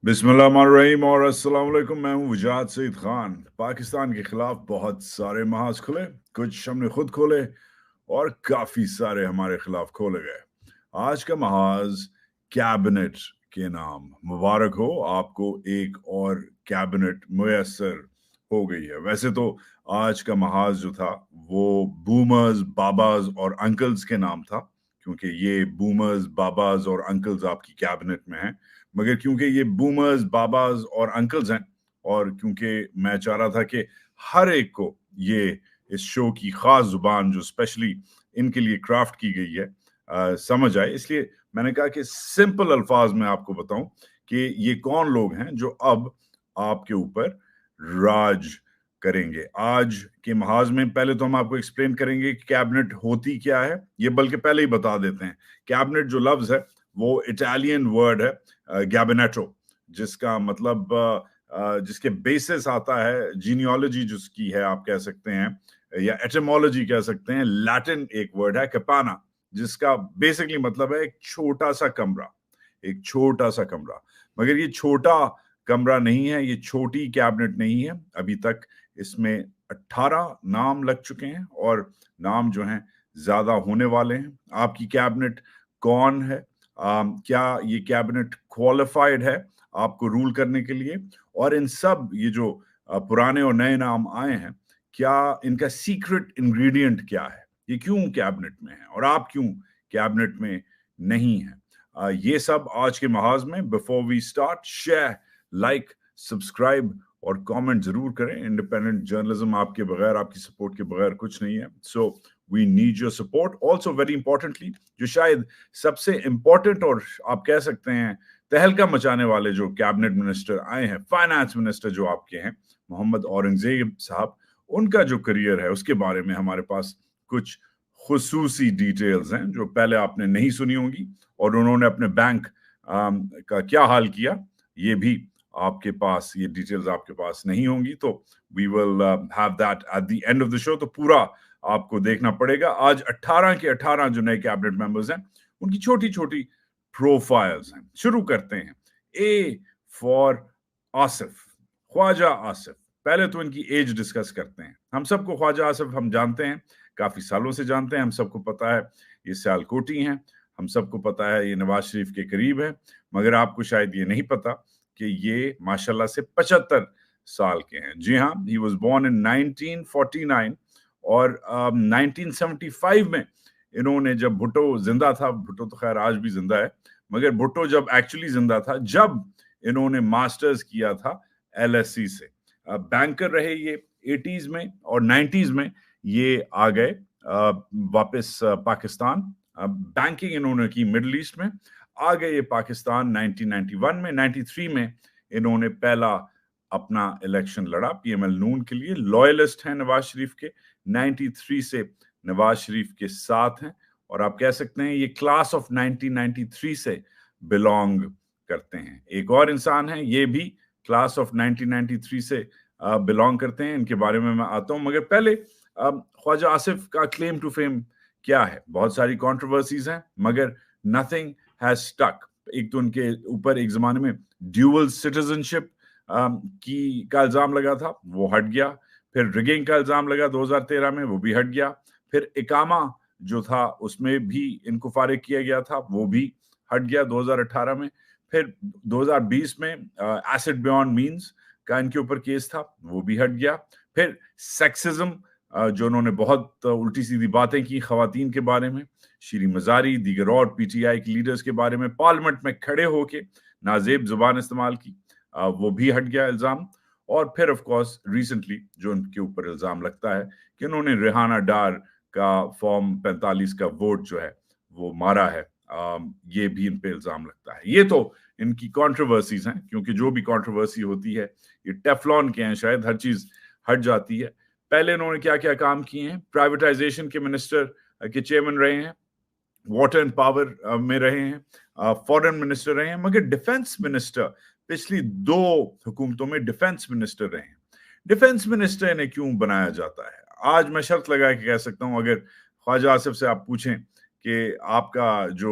बिस्मिल्लाहिर्रहमानिर्रहीम और अस्सलाम वालेकुम। मैं हूं वजाद सईद खान। पाकिस्तान के खिलाफ बहुत सारे महाज खुले, कुछ हमने खुद खोले और काफी सारे हमारे खिलाफ खोले गए। आज का महाज कैबिनेट के नाम। मुबारक हो, आपको एक और कैबिनेट मुयस्सर हो गई है। वैसे तो आज का महाज जो था वो बूमर्स, बाबाज और अंकल्स के नाम था, क्योंकि ये बूमर्स, बाबाज और अंकल्स आपकी कैबिनेट में हैं। मगर क्योंकि ये बूमर्स, बाबाज और अंकल्स हैं, और क्योंकि मैं चाह रहा था कि हर एक को ये इस शो की खास जुबान जो स्पेशली इनके लिए क्राफ्ट की गई है समझ आए, इसलिए मैंने कहा कि सिंपल अल्फाज में आपको बताऊं कि ये कौन लोग हैं जो अब आपके ऊपर राज करेंगे। आज के महाज में पहले तो हम आपको एक्सप्लेन करेंगे कि कैबिनेट होती क्या है। ये बल्कि पहले ही बता देते हैं, कैबिनेट जो लफ्ज है वो इटालियन वर्ड है गैबिनेटो, जिसका मतलब जिसके बेसिस आता है जीनियोलॉजी जिसकी है, आप कह सकते हैं, या एटिमोलॉजी कह सकते हैं। लैटिन एक वर्ड है कैपाना, जिसका बेसिकली मतलब है एक छोटा सा कमरा, एक छोटा सा कमरा। मगर ये छोटा कमरा नहीं है, ये छोटी कैबिनेट नहीं है। अभी तक इसमें 18 नाम लग चुके हैं और नाम जो हैं ज्यादा होने वाले हैं। आपकी कैबिनेट कौन है? क्या ये कैबिनेट क्वालिफाइड है आपको रूल करने के लिए? और इन सब ये जो पुराने और नए नाम आए हैं, क्या इनका सीक्रेट इंग्रेडिएंट क्या है? ये क्यों कैबिनेट में है और आप क्यों कैबिनेट में नहीं है? ये सब आज के महाज में। Before we start, share, like, subscribe और कमेंट जरूर करें। इंडिपेंडेंट जर्नलिज्म आपके बगैर, आपकी सपोर्ट के बगैर कुछ नहीं है। So we need your support. Also very importantly, जो शायद सबसे इंपॉर्टेंट और आप कह सकते हैं तहलका मचाने वाले जो कैबिनेट मिनिस्टर आए हैं, फाइनेंस मिनिस्टर जो आपके हैं, मोहम्मद औरंगजेब साहब, उनका जो करियर है उसके बारे में हमारे पास कुछ खुसूसी डिटेल्स हैं जो पहले आपने नहीं सुनी होंगी। और उन्होंने अपने बैंक का क्या हाल किया, ये भी आपके पास, ये डिटेल्स आपके पास नहीं होंगी। तो we will have that at the end of the show. तो पूरा आपको देखना पड़ेगा। आज 18 के 18 जो नए कैबिनेट मेंबर्स हैं, उनकी छोटी छोटी प्रोफाइल्स हैं। शुरू करते हैं। A for Asif, Khwaja Asif. पहले तो इनकी एज डिस्कस करते हैं। हम सबको ख्वाजा आसिफ हम जानते हैं, काफी सालों से जानते हैं। हम सबको पता है ये सियालकोटी हैं, हम सबको पता है ये नवाज शरीफ के करीब है। मगर आपको शायद ये नहीं पता कि ये माशाल्लाह से 75 साल के हैं। जी हाँ, ही वाज बोर्न इन 1949 और 1975 में इन्होंने, जब भुट्टो जिंदा था, भुट्टो तो खैर आज भी जिंदा है, मगर भुट्टो जब एक्चुअली जिंदा था, जब इन्होंने मास्टर्स किया था एलएससी से, बैंकर रहे ये 80s में, और 90s में ये आ गए वापस पाकिस्तान। बैंकिंग इन्होंने की मिडिल ईस्ट में, आ गए ये पाकिस्तान 1991 में। 93 में इन्होंने पहला अपना इलेक्शन लड़ा पीएमएल नून के लिए। लॉयलिस्ट हैं नवाज शरीफ के, 93 से नवाज शरीफ के साथ हैं। और आप कह सकते हैं ये क्लास ऑफ 1993 से बिलोंग करते हैं। एक और इंसान है, ये भी क्लास ऑफ 1993 से बिलोंग करते हैं। इनके बारे में मैं आता हूं, मगर पहले ख्वाजा आसिफ का क्लेम टू फेम क्या है? बहुत सारी कंट्रोवर्सीज हैं, मगर नथिंग हैज स्टक। एक तो उनके ऊपर एक जमाने में ड्यूअल सिटीजनशिप की का इल्जाम लगा था, वो हट गया। फिर रिगिंग का इल्जाम लगा 2013 में, वो भी हट गया। फिर इकामा जो था उसमें भी इनको फारिग किया गया था, वो भी हट गया 2018 में। फिर 2020 में एसिड बियॉन्ड मीन्स का इनके ऊपर केस था, वो भी हट गया। फिर सेक्सिज्म, जो उन्होंने बहुत उल्टी सीधी बातें की खवातीन के बारे में, शीरी मजारी, दीगर और पीटीआई के लीडर्स के बारे में पार्लियामेंट में खड़े होके नाजेब जुबान इस्तेमाल की, वो भी हट गया इल्जाम। और फिर ऑफ कोर्स रिसेंटली जो उनके ऊपर इल्जाम लगता है कि उन्होंने रेहाना डार का फॉर्म 45 का वोट जो है वो मारा है, ये भी इन पे इल्जाम लगता है। ये तो इनकी कंट्रोवर्सीज हैं, क्योंकि जो भी कंट्रोवर्सी होती है ये टेफलॉन के हैं, शायद हर चीज हट जाती है। पहले इन्होंने क्या क्या काम किए हैं? प्राइवेटाइजेशन के मिनिस्टर के चेयरमैन रहे हैं, वाटर एंड पावर में रहे हैं, फॉरेन मिनिस्टर रहे हैं, मगर डिफेंस मिनिस्टर पिछली 2 हुकूमतों में डिफेंस मिनिस्टर रहे हैं। डिफेंस मिनिस्टर इन्हें क्यों बनाया जाता है? आज मैं शर्त लगा के कह सकता हूं, अगर ख्वाजा आसिफ से आप पूछें कि आपका जो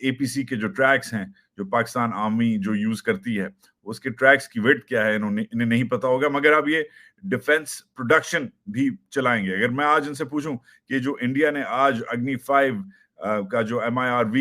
एपीसी के जो ट्रैक्स हैं जो पाकिस्तान आर्मी जो यूज करती है, उसके ट्रैक्स की विड्थ क्या है इन्हें नहीं पता होगा, मगर अब ये डिफेंस प्रोडक्शन भी चलाएंगे। अगर मैं आज इनसे पूछूं कि जो इंडिया ने आज अग्नि 5 का जो MIRV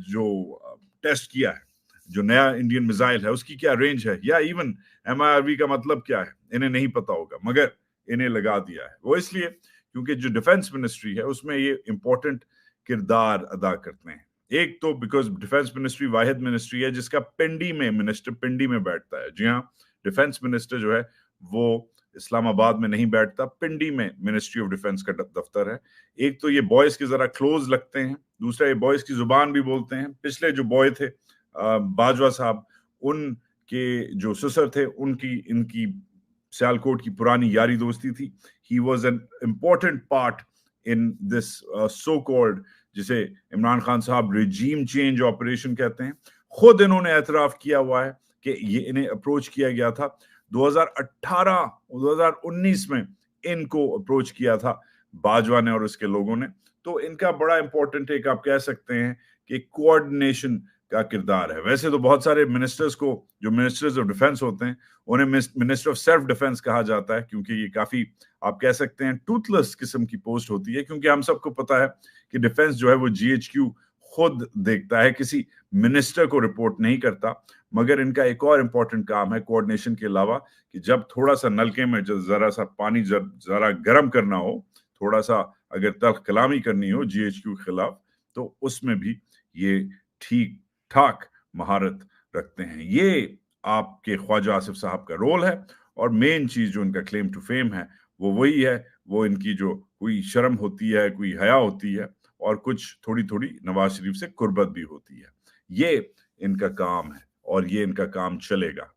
जो टेस्ट किया है, जो नया इंडियन मिसाइल है, उसकी क्या रेंज है, या इवन MIRV का मतलब क्या है, इन्हें नहीं पता होगा, मगर इन्हें लगा दिया है। वो इसलिए क्योंकि जो डिफेंस मिनिस्ट्री है उसमें ये इंपॉर्टेंट किरदार अदा करते हैं। एक तो because defence ministry Wahid ministry है जिसका पिंडी में मिनिस्टर पिंडी में बैठता है। जी हाँ, डिफेंस मिनिस्टर जो है वो इस्लामाबाद में नहीं बैठता, पिंडी में मिनिस्ट्री ऑफ डिफेंस का दफ्तर है। एक तो ये बॉयज के जरा क्लोज लगते हैं, दूसरा ये बॉयज की जुबान भी बोलते हैं। पिछले जो बॉय थे बाजवा साहब, उनके जो ससुर थे, उनकी इनकी सियालकोट की पुरानी यारी दोस्ती थी। He was an important part in this so called, जिसे इमरान खान साहब रिजीम चेंज ऑपरेशन कहते हैं। खुद इन्होंने एतराफ किया हुआ है कि ये इन्हें अप्रोच किया गया था 2018-2019 में, इनको अप्रोच किया था बाजवा ने और उसके लोगों ने। तो इनका बड़ा इंपॉर्टेंट एक आप कह सकते हैं कि कोऑर्डिनेशन का किरदार है। वैसे तो बहुत सारे मिनिस्टर्स को, जो मिनिस्टर्स ऑफ डिफेंस होते हैं, उन्हें मिनिस्टर ऑफ सेल्फ डिफेंस कहा जाता है, क्योंकि ये काफी आप कह सकते हैं टूथलेस किस्म की पोस्ट होती है, क्योंकि हम सबको पता है कि डिफेंस जो है वो GHQ खुद देखता है, किसी मिनिस्टर को रिपोर्ट नहीं करता। मगर इनका एक और इम्पोर्टेंट काम है कोऑर्डिनेशन के अलावा, कि जब थोड़ा सा नलके में जरा सा पानी जरा गर्म करना हो, थोड़ा सा अगर तल्ख कलामी करनी हो GHQ के खिलाफ, तो उसमें भी ये ठीक ठाक महारत रखते हैं। ये आपके ख्वाजा आसिफ साहब का रोल है। और मेन चीज जो इनका क्लेम टू फेम है वो वही है, वो इनकी जो कोई शर्म होती है, कोई हया होती है, और कुछ थोड़ी थोड़ी नवाज शरीफ से कुर्बत भी होती है। ये इनका काम है और ये इनका काम चलेगा।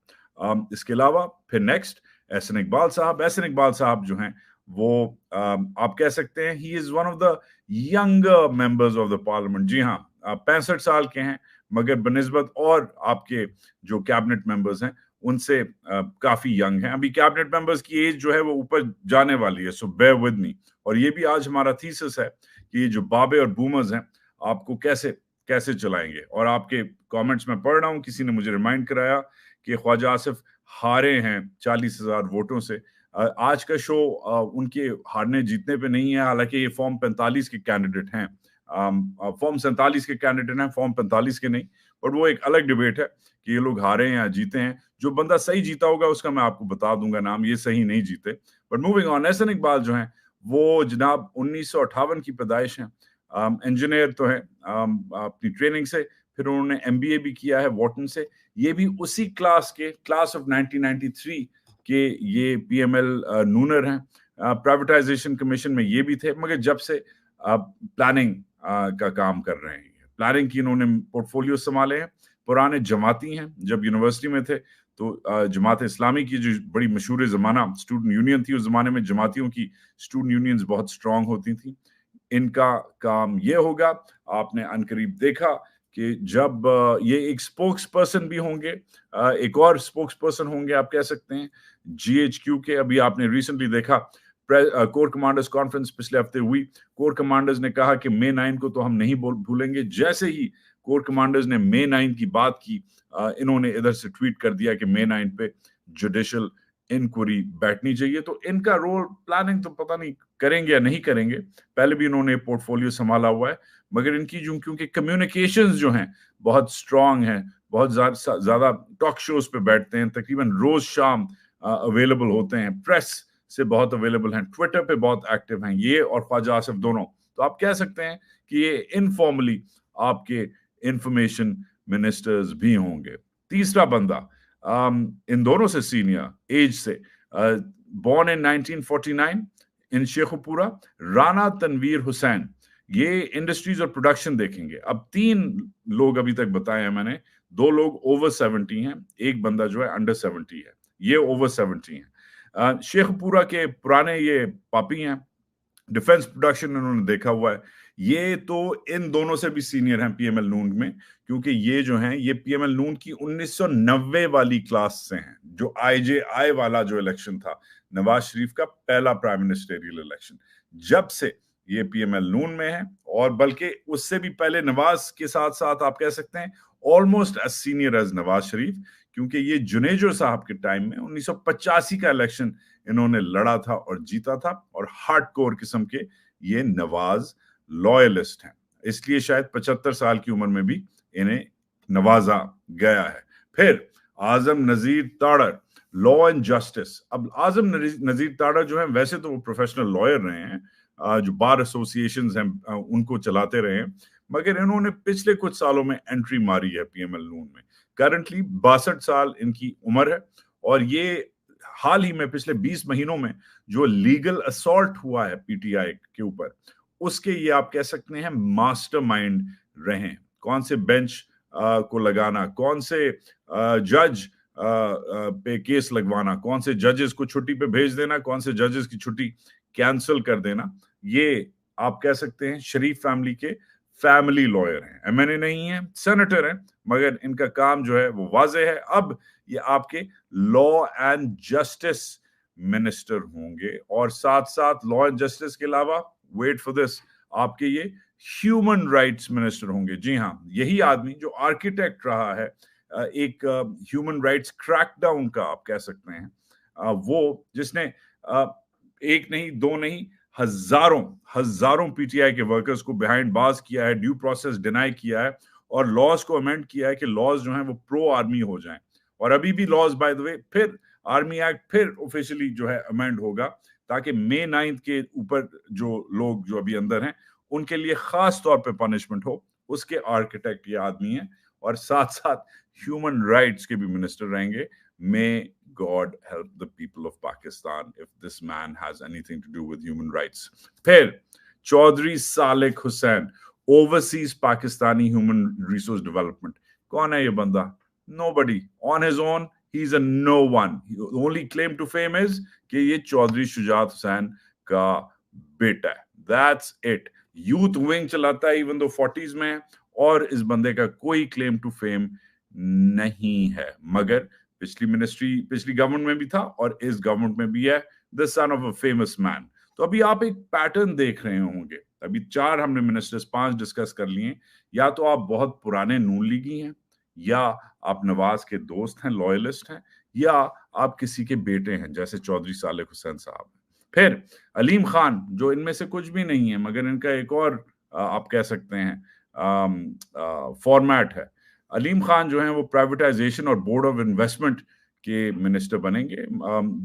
इसके अलावा फिर नेक्स्ट एहसन इकबाल साहब। एहसन इकबाल साहब जो हैं वो आप कह सकते हैं he is one of the younger members of the parliament. जी हाँ, 65 साल के हैं, मगर बनिस्बत और आपके जो कैबिनेट मेंबर्स हैं उनसे काफी यंग हैं। अभी कैबिनेट मेंबर्स की एज जो है वो ऊपर जाने वाली है, सो बेयर विद मी। और ये भी आज हमारा थीसिस है कि ये जो बाबे और बूमर्स हैं आपको कैसे कैसे चलाएंगे। और आपके कमेंट्स में पढ़ रहा हूं, किसी ने मुझे रिमाइंड कराया कि ख्वाजा आसिफ हारे हैं 40,000 वोटों से। आज का शो उनके हारने जीतने पे नहीं है, हालांकि ये फॉर्म 45 के कैंडिडेट हैं, फॉर्म 47 के कैंडिडेट हैं, फॉर्म 45 के नहीं। बट वो एक अलग डिबेट है कि ये लोग हारे हैं या जीते हैं। जो बंदा सही जीता होगा उसका मैं आपको बता दूंगा नाम, ये सही नहीं जीते। But moving on, Ahsan Iqbal जो हैं वो जनाब 1958 की पैदाइश हैं, इंजीनियर तो हैं अपनी ट्रेनिंग से, फिर उन्होंने MBA भी किया है वॉटन से। ये भी उसी क्लास ऑफ 1993 के ये PML नूनर हैं। प्राइवेटाइजेशन कमीशन में ये भी थे, मगर जब से प्लानिंग का काम कर रहे हैं, प्लानिंग की इन्होंने पोर्टफोलियो संभाले हैं। पुराने जमाती हैं, जब यूनिवर्सिटी में थे तो जमात इस्लामी की जो बड़ी मशहूर जमाना स्टूडेंट यूनियन थी, उस जमाने में जमातियों की स्टूडेंट यूनियंस बहुत स्ट्रांग होती थी। इनका काम ये होगा, आपने अनकरीब देखा कि जब ये एक स्पोक्स पर्सन भी होंगे, एक और स्पोक्स पर्सन होंगे आप कह सकते हैं GHQ के। अभी आपने रिसेंटली देखा कोर कमांडर्स कॉन्फ्रेंस पिछले हफ्ते हुई, कोर कमांडर्स ने कहा कि May 9 को तो हम नहीं भूलेंगे। जैसे ही कोर कमांडर्स ने May 9 की बात की, इन्होंने इधर से ट्वीट कर दिया कि May 9 पे जुडिशियल इंक्वायरी बैठनी चाहिए। तो इनका रोल प्लानिंग तो पता नहीं करेंगे या नहीं करेंगे, पहले भी इन्होंने पोर्टफोलियो संभाला हुआ है। मगर इनकी जो क्योंकि कम्युनिकेशंस जो हैं बहुत स्ट्रांग हैं, बहुत ज्यादा टॉक शोज पे बैठते हैं, तकरीबन रोज शाम अवेलेबल होते हैं, प्रेस से बहुत अवेलेबल हैं, ट्विटर पे बहुत एक्टिव हैं, ये और ख्वाजा आसिफ दोनों। तो आप कह सकते हैं कि ये इनफॉर्मली आपके इंफॉर्मेशन मिनिस्टर्स भी होंगे। तीसरा बंदा इन दोनों से सीनियर एज से, बॉर्न इन 1949 इन शेखुपुरा, राना तनवीर हुसैन। ये इंडस्ट्रीज और प्रोडक्शन देखेंगे। अब 3 लोग अभी तक बताए हैं मैंने, 2 लोग ओवर 70 हैं, एक बंदा जो है अंडर 70 है, ये ओवर 70 है। शेखपुरा के पुराने ये पापी हैं, डिफेंस प्रोडक्शन इन्होंने देखा हुआ है। ये तो इन दोनों से भी सीनियर हैं PML नून में, क्योंकि ये जो हैं ये PML नून की 1990 वाली क्लास से हैं, जो IJI वाला जो इलेक्शन था, नवाज शरीफ का पहला प्राइम मिनिस्टरियल इलेक्शन, जब से ये PML नून में है, और बल्कि उससे भी पहले नवाज के साथ साथ आप कह सकते हैं almost as senior as Nawaz Sharif, क्योंकि ये जुनेजो साहब के टाइम में 1985 का इलेक्शन इन्होंने लड़ा था और जीता था, और हार्डकोर किस्म के ये नवाज लॉयलिस्ट हैं, इसलिए शायद 75 साल की उम्र में भी इन्हें नवाजा गया है। फिर आजम Nazir Tarar, law and justice. अब आजम नजीर ताड़र जो है, वैसे तो वो प्रोफेशनल लॉयर रहे हैं, जो बार एसोसिएशंस हैं उनको चलाते रहे हैं, मगर इन्होंने पिछले कुछ सालों में एंट्री मारी है PML नून में। करंटली 62 साल इनकी उम्र है, और ये हाल ही में पिछले 20 महीनों में जो लीगल असॉल्ट हुआ है PTI के ऊपर, उसके ये आप कह सकते हैं मास्टरमाइंड रहे हैं। कौन से बेंच को लगाना, कौन से जज पे केस लगवाना, कौन से जजेस को छुट्टी पे भेज देना, कौन से जजेस की छुट्टी कैंसिल कर देना, ये आप कह सकते हैं शरीफ फैमिली के फैमिली लॉयर हैं। MNA नहीं है, सेनेटर हैं, मगर इनका काम जो है वो वाज़ेह है। अब ये आपके लॉ एंड जस्टिस मिनिस्टर होंगे, और साथ साथ लॉ एंड जस्टिस के अलावा, वेट फॉर दिस, आपके ये ह्यूमन राइट्स मिनिस्टर होंगे। जी हाँ, यही आदमी जो आर्किटेक्ट रहा है एक ह्यूमन राइट्स क्रैकडाउन का, आप कह सकते हैं, वो जिसने एक नहीं, दो नहीं, हजारों PTI के वर्कर्स को बिहाइंड बार्स किया है, ड्यू प्रोसेस डिनाई किया है, और लॉज को अमेंड किया है कि लॉज जो हैं वो प्रो आर्मी हो जाएं। और अभी भी लॉज, बाय द वे, फिर आर्मी एक्ट फिर ऑफिशियली जो है अमेंड होगा, ताकि May 9 के ऊपर जो लोग जो अभी अंदर हैं उनके लिए खास तौर पे पनिशमेंट हो। उसके आर्किटेक्ट ये आदमी है, और साथ साथ ह्यूमन राइट्स के भी मिनिस्टर रहेंगे। May God help the people of Pakistan if this man has anything to do with human rights. फिर Chaudhry Salik Hussain, overseas Pakistani human resource development. कौन है ये बंदा? Nobody. On his own, he's a no one. The only claim to fame is कि ये चौधरी शुजात हुसैन का बेटा है। That's it. यूथ विंग चलाता है, इवन दो 40s में है, और इस बंदे का कोई क्लेम टू फेम नहीं है, मगर पिछली गवर्नमेंट में भी था और इस गवर्नमेंट में भी है, the son of a famous man. तो अभी आप एक पैटर्न देख रहे होंगे, अभी 4 हमने मिनिस्टर्स 5 डिस्कस कर लिए, या तो आप बहुत पुराने नून लीगी हैं, या आप नवाज के दोस्त हैं, लॉयलिस्ट हैं, या आप किसी के बेटे हैं जैसे चौधरी सालिक हुसैन साहब। फिर अलीम खान, जो इनमें से कुछ भी नहीं है, मगर इनका एक और आप कह सकते हैं फॉर्मेट है। अलीम खान जो है वो प्राइवेटाइजेशन और बोर्ड ऑफ इन्वेस्टमेंट के मिनिस्टर बनेंगे।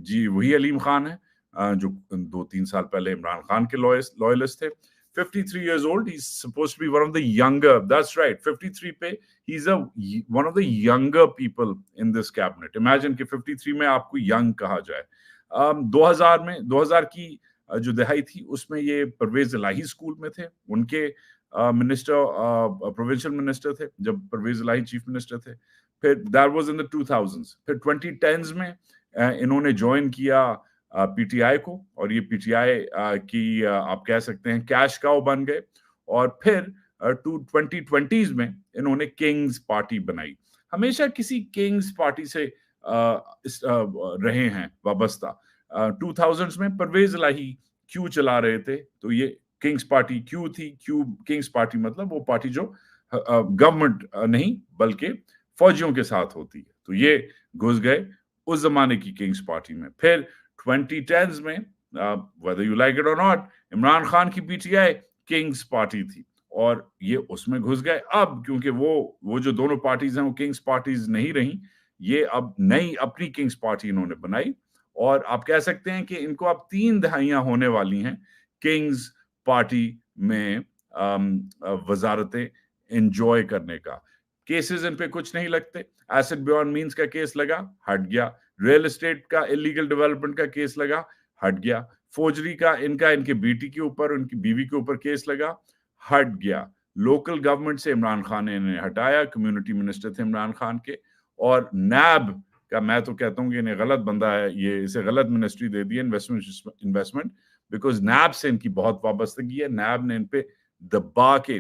जी वही अलीम खान है जो 2-3 साल पहले इमरान खान के लॉयलिस्ट थे। 53 years old, he's supposed to be one of the younger, that's right, 53 पे he's one of the younger people in this cabinet. Imagine कि 53 में आपको young कहा जाए। 2000 की जो दहाई थी उसमें ये परवेज इलाही स्कूल में थे, उनके मिनिस्टर प्रोविंशियल मिनिस्टर थे जब परवेज इलाही चीफ मिनिस्टर थे। फिर that was in the 2000s। फिर 2010s में इन्होंने ज्वाइन किया PTI को, और ये PTI की आप कह सकते हैं कैश काउ बन गए, और फिर 2020s में इन्होंने किंग्स पार्टी बनाई। हमेशा किसी किंग्स पार्टी से रहे हैं वाबस्ता। 2000s में परवेज इलाही क्यों चला रहे थे, तो ये किंग्स पार्टी क्यों थी, क्यों किंग्स पार्टी मतलब वो पार्टी जो गवर्नमेंट नहीं बल्कि फौजियों के साथ होती है, तो ये घुस गए उस जमाने की किंग्स पार्टी में। फिर 2010s में whether you like it or not, Imran Khan की PTI किंग्स पार्टी थी, और ये उसमें घुस गए। अब क्योंकि वो जो दोनों पार्टीज हैं वो किंग्स पार्टीज नहीं रही, ये अब नई अपनी किंग्स पार्टी इन्होंने बनाई, और आप कह सकते हैं कि इनको अब 3 दहाइयां होने वाली हैं किंग्स पार्टी में वजारतें एंजॉय करने का। केसेस इन पे कुछ नहीं लगते। एसिड बियॉन्ड मींस का केस लगा, हट गया। रियल एस्टेट का इलीगल डेवलपमेंट का केस लगा, हट गया। फौजरी का इनके बेटी के ऊपर, उनकी बीवी के ऊपर केस लगा, हट गया। लोकल गवर्नमेंट से इमरान खान ने हटाया, कम्युनिटी मिनिस्टर थे इमरान खान के। और नैब का मैं तो कहता हूँ कि इन्हें गलत बंदा है, ये इसे गलत मिनिस्ट्री दे दी इन्वेस्टमेंट, बिकॉज नैब से इनकी बहुत वाबस्तगी है। नैब ने इन पे दबा के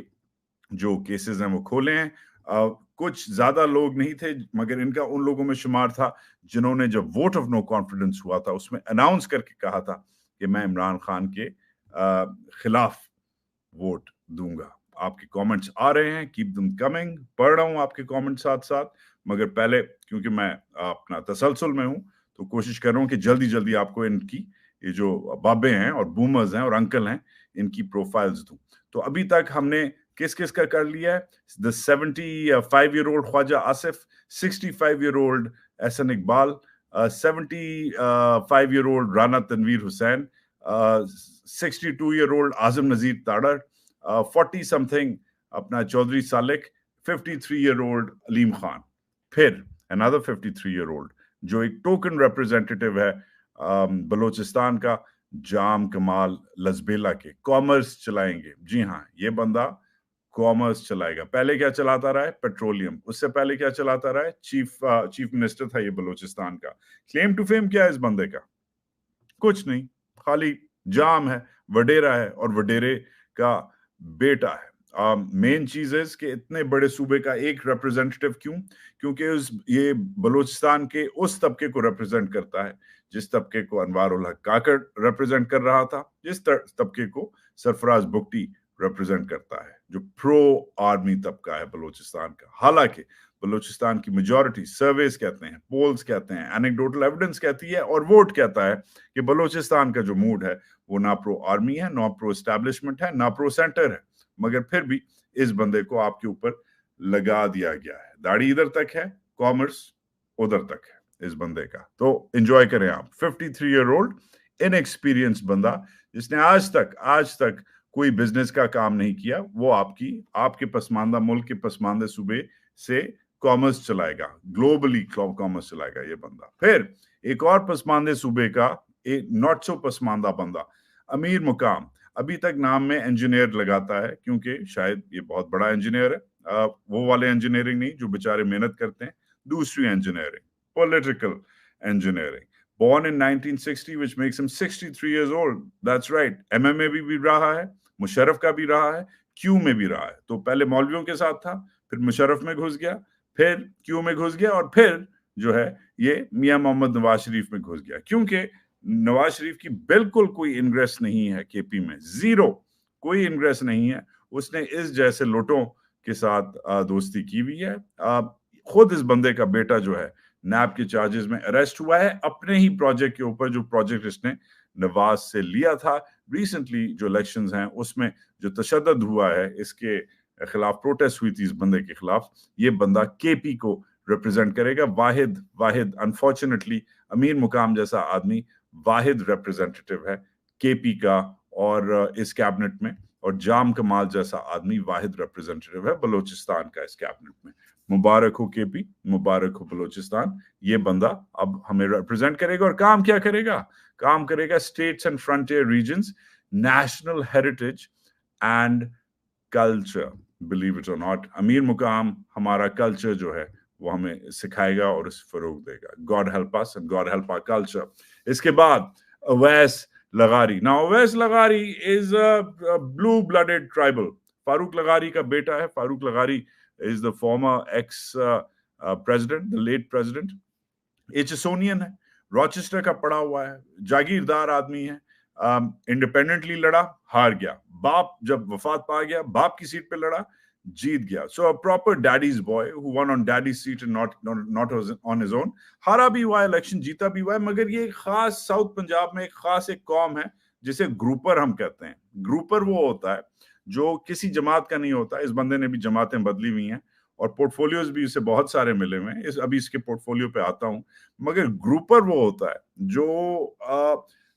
जो केसेस हैं वो खोले हैं। कुछ ज्यादा लोग नहीं थे, मगर इनका उन लोगों में शुमार था जिन्होंने जब वोट ऑफ नो कॉन्फिडेंस हुआ था उसमें अनाउंस करके कहा था कि मैं इमरान खान के खिलाफ वोट दूंगा। आपके कमेंट्स आ रहे हैं, कीप देम कमिंग, पढ़ रहा हूं आपके कमेंट साथ साथ, मगर पहले क्योंकि मैं अपना तसलसल में हूं तो कोशिश कर रहा हूं कि जल्दी जल्दी आपको इनकी ये जो बाबे हैं और बूमर्स हैं और अंकल हैं इनकी प्रोफाइल्स दूं। तो अभी तक हमने किस किस का कर लिया है? The 75-year-old Khawaja Asif, 65-year-old Ahsan Iqbal, 75-year-old Rana Tanveer Hussain, 62-year-old Azam Nazir Tarar, 40 something अपना चौधरी सालिक, 53-year-old अलीम खान, फिर another 53-year-old जो एक टोकन रिप्रेजेंटेटिव है बलोचिस्तान का, जाम कमाल लजबेला के, कॉमर्स चलाएंगे। जी हाँ, ये बंदा कॉमर्स चलाएगा। पहले क्या चलाता रहा है? पेट्रोलियम। उससे पहले क्या चलाता रहा है? चीफ मिनिस्टर था ये बलोचिस्तान का। क्लेम टू फेम क्या है इस बंदे का? कुछ नहीं, खाली जाम है, वडेरा है और वडेरे का बेटा है। मेन चीज है कि इतने बड़े सूबे का एक रिप्रेजेंटेटिव क्यों? क्योंकि ये बलूचिस्तान के उस तबके को रिप्रेजेंट करता है जिस तबके को अनवार उल हक काकड़ रिप्रेजेंट कर रहा था, जिस तबके को सरफराज बुगटी रिप्रेजेंट करता है, जो प्रो आर्मी तबका है बलूचिस्तान का। हालांकि बलूचिस्तान की मेजॉरिटी, सर्वेस कहते हैं, पोल्स कहते हैं, एनेक्डोटल एविडेंस कहती है और वोट कहता है कि बलूचिस्तान का जो मूड है वो ना प्रो आर्मी है, ना प्रो एस्टैब्लिशमेंट है, ना प्रो सेंटर है, मगर फिर भी इस बंदे को आपके ऊपर लगा दिया गया है। दाढ़ी इधर तक है, कॉमर्स उधर तक है इस बंदे का। तो एंजॉय करें आप। 53-year-old इनएक्सपीरियंस बंदा जिसने आज तक कोई बिजनेस का काम नहीं किया, वो आपके पसमानदा मुल्क के पसमानदा सूबे से कॉमर्स चलाएगा, ग्लोबली कॉमर्स चलाएगा ये बंदा। फिर एक और पसमानदे सूबे का एक नॉट सो पसमानदा बंदा, अमीर मुकाम, अभी तक नाम में इंजीनियर लगाता है क्योंकि शायद ये बहुत बड़ा इंजीनियर है, वो वाले इंजीनियरिंग नहीं जो बेचारे मेहनत करते हैं, दूसरी engineering, political engineering. Born in 1960, which makes him 63 years old. That's right. MMA भी रहा है, मुशर्रफ का भी रहा है, क्यू में भी रहा है। तो पहले मौलवियों के साथ था, फिर मुशर्रफ में घुस गया, फिर क्यू में घुस गया और फिर जो है ये मियां मोहम्मद नवाज शरीफ में घुस गया। क्योंकि नवाज शरीफ की बिल्कुल कोई इंग्रेस नहीं है केपी में, जीरो, कोई इंग्रेस नहीं है। उसने इस जैसे लोटों के साथ दोस्ती की हुई है। खुद इस बंदे का बेटा जो है नैब के चार्जेस में अरेस्ट हुआ है अपने ही प्रोजेक्ट के ऊपर, जो प्रोजेक्ट इसने नवाज से लिया था। रिसेंटली जो इलेक्शंस हैं उसमें जो तशद्दुद हुआ है, इसके खिलाफ प्रोटेस्ट हुई थी इस बंदे के खिलाफ, ये बंदा केपी को रिप्रेजेंट करेगा। वाहिद अनफॉर्चुनेटली अमीर मुकाम जैसा आदमी वाहिद रिप्रेजेंटेटिव है केपी का और इस कैबिनेट में, और जाम कमाल जैसा आदमी वाहिद रिप्रेजेंटेटिव है बलोचिस्तान का इस कैबिनेट में। मुबारक हो केपी, मुबारक हो बलोचिस्तान। ये बंदा अब हमें रिप्रेजेंट करेगा और काम क्या करेगा? काम करेगा states and frontier regions, national heritage and culture. Believe it or not, Amir Muqam हमारा कल्चर जो है वो हमें सिखाएगा और इस फरोग देगा। God help us and God help our culture. इसके बाद अवैस लगारी। नाउ अवैस लगारी is a blue blooded tribal. Farooq लगारी का बेटा है। Farooq लगारी is the former ex-president, the late president. एचसोनियन है, रॉचेस्टर का पड़ा हुआ है, जागीरदार आदमी है, इंडिपेंडेंटली लड़ा, हार गया। बाप जब वफात पा गया, बाप की सीट पे लड़ा, जीत गया। So a proper daddy's boy who won on daddy's seat and not on his own. हारा भी हुआ है, इलेक्शन जीता भी हुआ है, मगर ये खास साउथ पंजाब में एक खास एक कौम है जिसे ग्रुपर हम कहते हैं। ग्रुपर वो होता है जो किसी जमात का नहीं होता। इस बंदे ने भी जमातें बदली हुई हैं और पोर्टफोलियोज भी इसे बहुत सारे मिले हुए हैं। अभी इसके पोर्टफोलियो पे आता हूं, मगर ग्रुपर वो होता है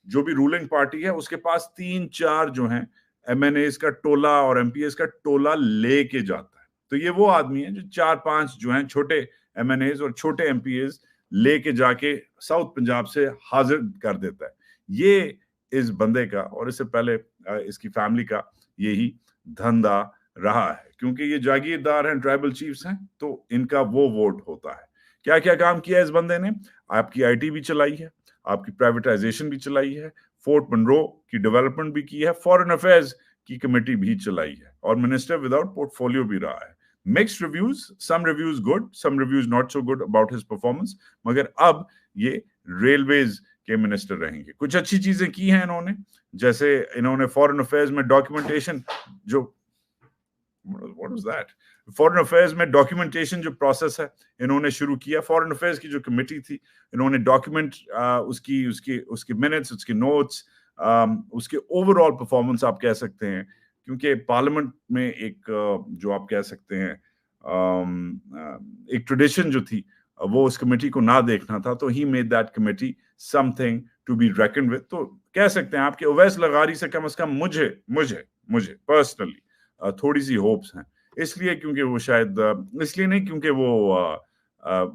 जो भी रूलिंग पार्टी है उसके पास 3-4 जो हैं एमएनएस का टोला और एमपीएस का टोला लेके जाता है। तो ये वो आदमी है जो 4-5 जो हैं छोटे एमएनएस और छोटे एमपीएस लेके जाके साउथ पंजाब से हाजिर कर देता है। ये इस बंदे का और इससे पहले इसकी फैमिली का यही धंधा रहा है, क्योंकि ये जागीरदार हैं, ट्राइबल चीफ्स हैं, तो इनका वो वोट होता है। क्या क्या काम किया इस बंदे ने? आपकी आईटी भी चलाई है, आपकी प्राइवेटाइजेशन भी चलाई है, फोर्ट मनरो की डेवलपमेंट भी की है, फॉरेन अफेयर्स की कमेटी भी चलाई है और मिनिस्टर विदाउट पोर्टफोलियो भी रहा है। Mixed reviews, some reviews good, some reviews not so good about his performance, मगर अब ये रेलवेज के मिनिस्टर रहेंगे। कुछ अच्छी चीजें की हैं इन्होंने, जैसे इन्होंने फॉरेन अफेयर्स में डॉक्यूमेंटेशन जो what was that foreign affairs में डॉक्यूमेंटेशन जो प्रोसेस है इन्होंने शुरू किया। फॉरेन अफेयर्स की जो कमेटी थी इन्होंने डॉक्यूमेंट उसकी उसकी उसके मिनट्स, उसके नोट्स, उसके ओवरऑल परफॉर्मेंस आप कह सकते हैं, क्योंकि पार्लियामेंट में एक जो आप कह सकते हैं एक ट्रेडिशन जो थी वो उस कमेटी को ना देखना था, तो he made that committee something to be reckon with. तो कह सकते हैं आपके ओवैस लगारी से कम मुझे मुझे मुझे पर्सनली थोड़ी सी होप्स हैं, इसलिए क्योंकि वो शायद इसलिए नहीं क्योंकि वो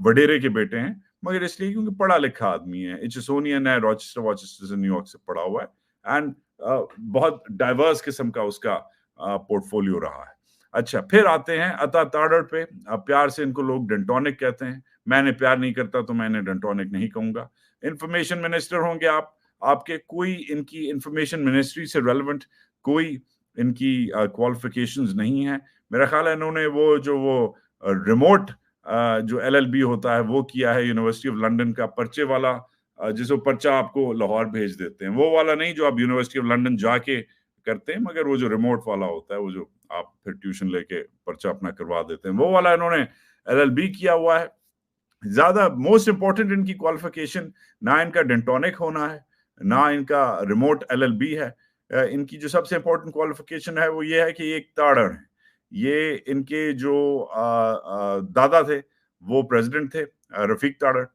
वडेरे के बेटे हैं, मगर इसलिए क्योंकि पढ़ा लिखा आदमी है, एचसोनियन है, रॉचेस्टर वॉचेस्टर से न्यूयॉर्क से पढ़ा हुआ है, एंड बहुत डाइवर्स किस्म का उसका पोर्टफोलियो रहा है। अच्छा, फिर आते हैं अता ताड़ड़ पे। प्यार से इनको लोग डेंटोनिक कहते हैं। मैंने प्यार नहीं करता तो मैंने डेंटोनिक नहीं कहूंगा। इंफॉर्मेशन मिनिस्टर होंगे आप, आपके कोई इनकी इंफॉर्मेशन मिनिस्ट्री से रेलेवेंट कोई इनकी क्वालिफिकेशंस नहीं है। मेरा ख्याल है इन्होंने वो रिमोट जो एलएलबी होता है वो किया है यूनिवर्सिटी ऑफ लंदन का, पर्चे वाला, जिसको पर्चा आपको लाहौर भेज देते हैं, वो वाला नहीं जो आप यूनिवर्सिटी ऑफ लंदन जाके करते हैं, मगर वो जो रिमोट वाला होता है, वो जो आप फिर ट्यूशन लेके पर्चा अपना करवा देते हैं, वो वाला इन्होंने एलएलबी किया हुआ है। ज्यादा मोस्ट इंपॉर्टेंट इनकी क्वालिफिकेशन ना इनका डेंटोनिक होना है, ना इनका रिमोट एलएलबी है। इनकी जो सबसे इंपॉर्टेंट क्वालिफिकेशन है वो ये है कि ये एक ताड़ड़ है। ये इनके जो दादा थे वो प्रेसिडेंट थे, रफीक ताड़ड़।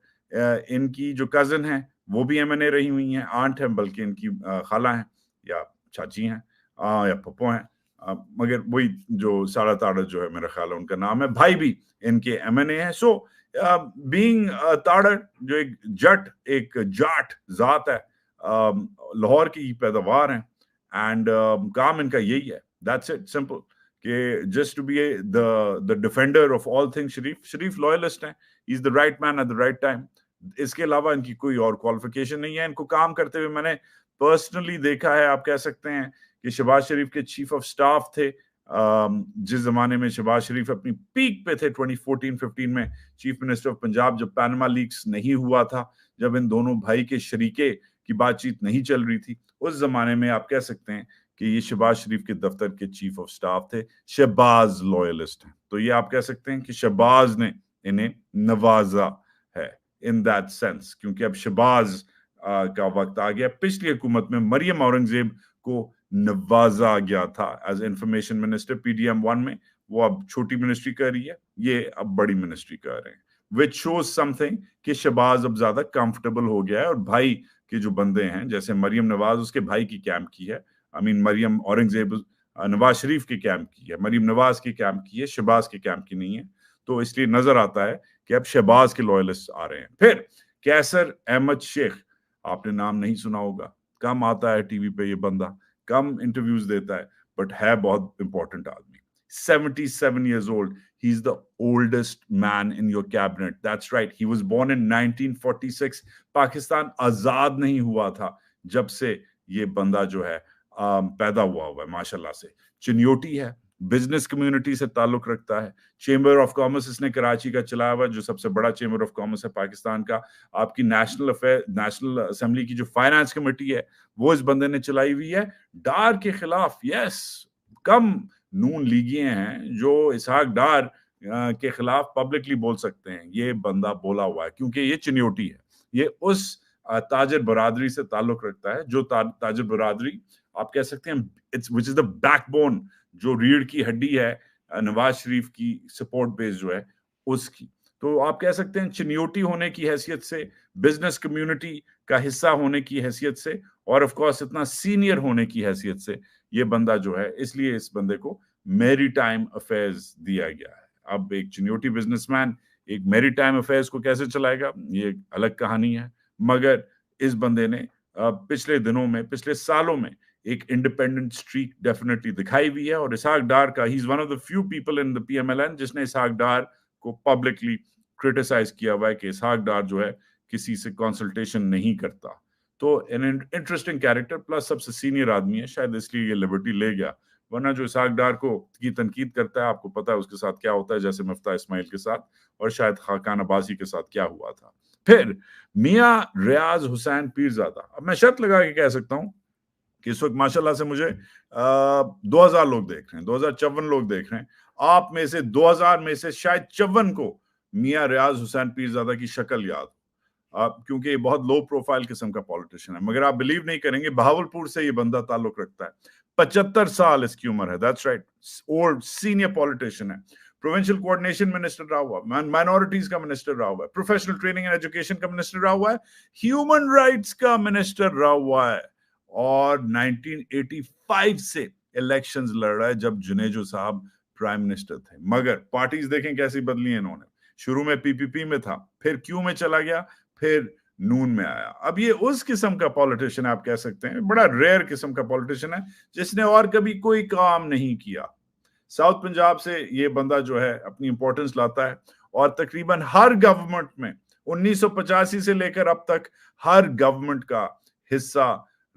इनकी जो कजन है वो भी एमएनए रही हुई हैं, आंट है बल्कि इनकी खाला हैं या चाची हैं या पप्पो हैं, मगर वही जो सारा ताड़ड़ जो है मेरा ख्याल है उनका नाम है, भाई भी इनके एमएनए है। सो बीइंग ताड़ड़ जो एक जाट जात है, लाहौर की पैदावार है, एंड काम इनका यही है, दैट्स इट, सिंपल, कि just to be the defender of all things Sharif loyalist हैं, is the right man at the right time. इसके अलावा इनकी कोई और क्वालिफिकेशन नहीं है। इनको काम करते हुए मैंने पर्सनली देखा है, आप कह सकते हैं कि शहबाज शरीफ के चीफ ऑफ स्टाफ थे, जिस जमाने में शहबाज शरीफ अपनी पीक पे थे 2014-15 में चीफ मिनिस्टर ऑफ पंजाब, जब पैनमा लीक्स नहीं हुआ था, जब इन दोनों भाई के शरीके की बातचीत नहीं चल रही थी, उस जमाने में आप कह सकते हैं कि ये शहबाज शरीफ के दफ्तर के चीफ ऑफ स्टाफ थे, शहबाज लॉयलिस्ट हैं। तो ये आप कह सकते हैं कि शहबाज ने इन्हें नवाजा है इन दैट सेंस, क्योंकि अब शहबाज का वक्त आ गया। पिछली हुकूमत में मरियम औरंगजेब को नवाजा गया था एज इंफॉर्मेशन मिनिस्टर PDM-1 में, वो अब छोटी मिनिस्ट्री कर रही है, ये अब बड़ी मिनिस्ट्री कर रहे हैं, विच शोज समथिंग कि शहबाज अब ज्यादा कंफर्टेबल हो गया है, और भाई के जो बंदे हैं जैसे मरियम नवाज उसके भाई की कैंप की है, मरियम औरंगजेब नवाज शरीफ के कैंप की है, मरियम नवाज की कैंप की है, शहबाज के कैंप की नहीं है। तो इसलिए नजर आता है कि अब शहबाज के लॉयलिस्ट आ रहे हैं। फिर कैसर अहमद शेख, आपने नाम नहीं सुना होगा, कम आता है टीवी पे ये बंदा, कम इंटरव्यूज देता है, बट है बहुत इंपॉर्टेंट आदमी। 77 years old, he's the oldest man in your cabinet, that's right, he was born in 1946। Pakistan आजाद नहीं हुआ था जब से ये बंदा जो है पैदा हुआ है, माशाल्लाह से। चिन्योटी है, बिजनेस कम्युनिटी से ताल्लुक रखता है, चेंबर ऑफ कॉमर्स इसने कराची का चलाया हुआ, जो सबसे बड़ा चेंबर ऑफ कॉमर्स है पाकिस्तान का। आपकी नेशनल असेंबली की जो फाइनेंस कमेटी है वो इस बंदे ने चलाई हुई है, डार के खिलाफ। यस, कम नून लीगिए हैं जो इसहाक डार के खिलाफ पब्लिकली बोल सकते हैं, ये बंदा बोला हुआ है, क्योंकि ये चिन्योटी है, ये उस ताजर बरादरी से ताल्लुक रखता है जो ताजर बरादरी आप कह सकते हैं it's which is the backbone, जो रीढ़ की हड्डी है नवाज शरीफ की सपोर्ट बेस जो है उसकी। तो आप कह सकते हैं चिन्योटी होने की हैसियत से, बिजनेस कम्युनिटी का हिस्सा होने की हैसियत से, और ऑफ कोर्स इतना सीनियर होने की हैसियत से ये बंदा जो है, इसलिए इस बंदे को मैरीटाइम अफेयर्स दिया गया है। अब एक चिन्योटी बिजनेसमैन एक मैरीटाइम अफेयर्स को कैसे चलाएगा, ये एक अलग कहानी है, मगर इस बंदे ने पिछले दिनों में, पिछले सालों में एक इंडिपेंडेंट स्ट्रीक डेफिनेटली दिखाई हुई है। और इसहाक डार का, ही is one of the few people in the PMLN जिसने इसहाक डार को पब्लिकली क्रिटिसाइज किया हुआ है कि इसहाक डार जो है किसी से कंसल्टेशन नहीं करता। तो एन इंटरेस्टिंग कैरेक्टर, प्लस सबसे सीनियर आदमी है, शायद इसलिए ये लिबर्टी ले गया, वरना जो इसहाक डार को की तनकीद करता है, आपको पता है उसके साथ क्या होता है, जैसे मुफ्ता इस्माइल के साथ और शायद खाकान अब्बासी के साथ क्या हुआ था। फिर मियां रियाज हुसैन पीरजादा, अब मैं शर्त लगा के कह सकता हूं कि इस वक्त माशाल्लाह से मुझे 2000 लोग देख रहे हैं, 2054 लोग देख रहे हैं। आप में से 2000 में से शायद 54 को मियां रियाज हुसैन पीरजादा की शक्ल याद, क्योंकि ये बहुत लो प्रोफाइल किस्म का पॉलिटिशियन है। मगर आप बिलीव नहीं करेंगे, बहावलपुर से ये बंदा ताल्लुक रखता है। 75 साल इसकी उम्र है। That's right, old senior politician है। प्रोविंशियल कोऑर्डिनेशन मिनिस्टर रहा हुआ, माइनॉरिटीज का मिनिस्टर रहा हुआ है, प्रोफेशनल ट्रेनिंग एंड एजुकेशन का मिनिस्टर रहा हुआ है, ह्यूमन राइट्स का मिनिस्टर रहा हुआ है, और 1985 से इलेक्शंस लड़ रहा है जब जुनेजो साहब प्राइम मिनिस्टर थे। मगर पार्टीज देखें कैसी बदली है इन्होंने। शुरू में पीपीपी में था, फिर क्यू में चला गया, फिर नून में आया। अब ये उस किस्म का पॉलिटिशियन आप कह सकते हैं, बड़ा रेयर किस्म का पॉलिटिशियन है जिसने और कभी कोई काम नहीं किया। साउथ पंजाब से ये बंदा जो है अपनी इंपॉर्टेंस लाता है, और तकरीबन हर गवर्नमेंट में 1985 से लेकर अब तक हर गवर्नमेंट का हिस्सा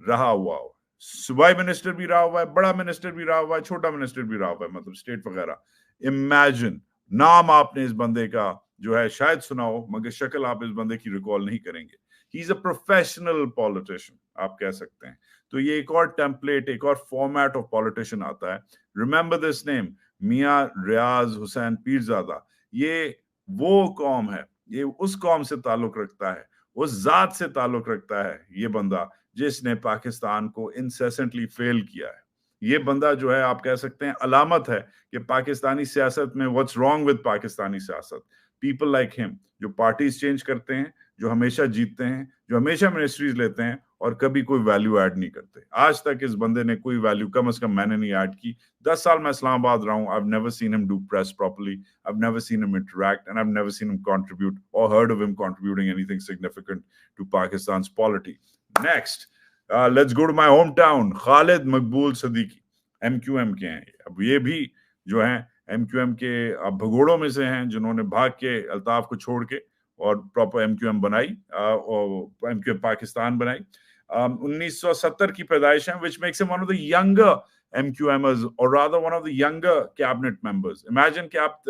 रहा हुआ हो। सूबाई मिनिस्टर भी रहा हुआ है, बड़ा मिनिस्टर भी रहा हुआ है, छोटा मिनिस्टर भी रहा हुआ है, मतलब स्टेट वगैरह। इमेजिन, नाम आपने इस बंदे का जो है शायद सुना हो, मगर शक्ल आप इस बंदे की रिकॉल नहीं करेंगे। He is a professional politician आप कह सकते हैं। तो ये एक और टेम्पलेट, एक और फॉर्मेट ऑफ पॉलिटिशियन आता है। रिमेंबर दिस नेम, मियां रियाज हुसैन पीरजादा। ये वो कौम है, ये उस कौम से ताल्लुक रखता है, उस जात से ताल्लुक रखता है ये बंदा जिसने पाकिस्तान को इंसेसेंटली फेल किया है। ये बंदा जो है आप कह सकते हैं अलामत है कि पाकिस्तानी सियासत में व्हाट्स रॉन्ग विद पाकिस्तानी सियासत। पीपल लाइक हिम जो पार्टीज चेंज करते हैं, जो हमेशा जीतते हैं, जो हमेशा मिनिस्ट्रीज लेते हैं और कभी कोई वैल्यू ऐड नहीं करते। आज तक इस बंदे ने कोई वैल्यू कम से कम मैंने नहीं ऐड की। 10 साल मैं इस्लामाबाद रहा हूं, I've never seen him do press properly, I've never seen him interact, and I've never seen him contribute or heard of him contributing anything significant to Pakistan's polity. Next, let's go to my hometown, Khalid Maqbool Siddiqui, MQM के हैं। अब ये भी जो हैं MQM के भगोड़ों में से हैं जिन्होंने भाग के अल्ताफ को छोड़ के और प्रॉपर MQM बनाई, और MQM पाकिस्तान बनाई। 1970 की पैदाइश है, which makes him one of the younger MQMers, or rather one of the younger cabinet members. Imagine कि आप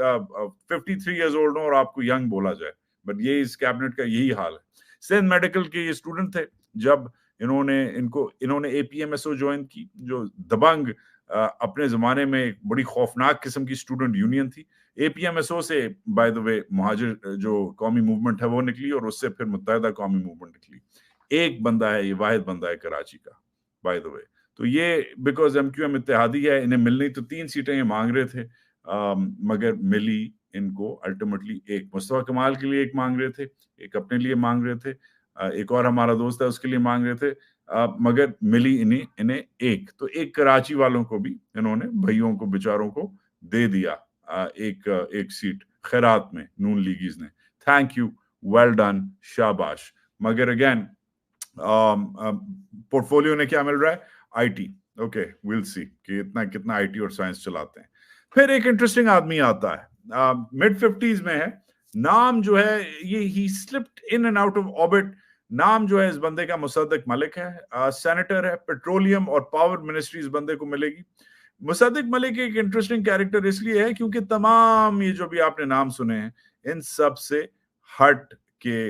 53 years old हो और आपको young बोला जाए, but ये इस कैबिनेट का यही हाल है। सिंध मेडिकल के ये स्टूडेंट थे जब इन्होंने APMSO ज्वाइन की, जो दबंग अपने जमाने में एक बड़ी खौफनाक किस्म की स्टूडेंट यूनियन थी। APMSO से बाय द वे मुहाजिर जो कौमी मूवमेंट है वो निकली, और उससे फिर मुत्तहिदा कौमी मूवमेंट निकली। एक बंदा है, ये वाहिद बंदा है कराची का, बाय द वे। तो ये बिकॉज MQM इत्तेहादी है, इन्हें मिलनी तो 3 सीटें ये मांग रहे थे, मगर मिली इनको अल्टीमेटली एक। मुस्तफा कमाल के लिए एक मांग रहे थे, एक अपने लिए मांग रहे थे, एक और हमारा दोस्त है उसके लिए मांग रहे थे, मगर मिली इन्हें एक। तो एक कराची वालों को भी इन्होंने, भैयों को बेचारों को दे दिया एक सीट खैरात में नून लीगीज ने। थैंक यू, वेल डन, शाबाश। मगर अगेन पोर्टफोलियो ने क्या मिल रहा है? IT। ओके, विल सी कि इतना कितना IT और साइंस चलाते हैं। फिर एक इंटरेस्टिंग आदमी आता है, मिड 50s में है, नाम जो है ये ही slipped in and out of orbit. नाम जो है इस बंदे का मुसद्दिक मलिक है, सेनेटर है, पेट्रोलियम और पावर मिनिस्ट्री इस बंदे को मिलेगी। मुसद्दिक मलिक एक इंटरेस्टिंग कैरेक्टर इसलिए है क्योंकि तमाम ये जो भी आपने नाम सुने हैं इन सब से हट के